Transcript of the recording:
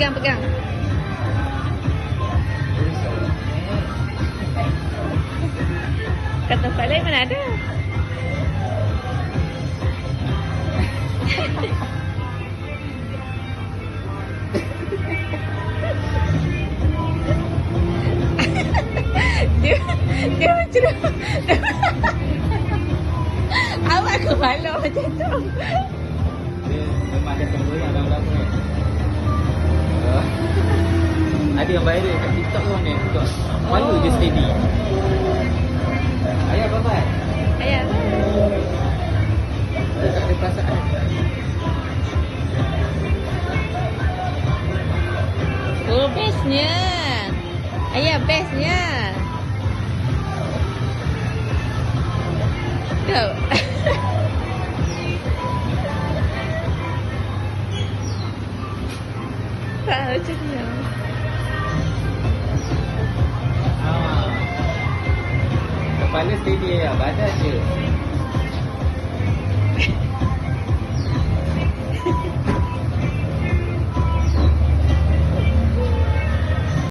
Pegang, pegang. Kat tempat lain mana ada? Dia macam awak ke malu macam tu. Dia memang ada tempoyak dalam lama ni. Ada yang viral kat TikTok tu ni. Malu je steady. Ayah bye-bye. Ayah. Dia tak ada perasaan. Oh, bestnya. Ayah, bestnya. Go. Tak macam ni. Kepala steady ya, badan je.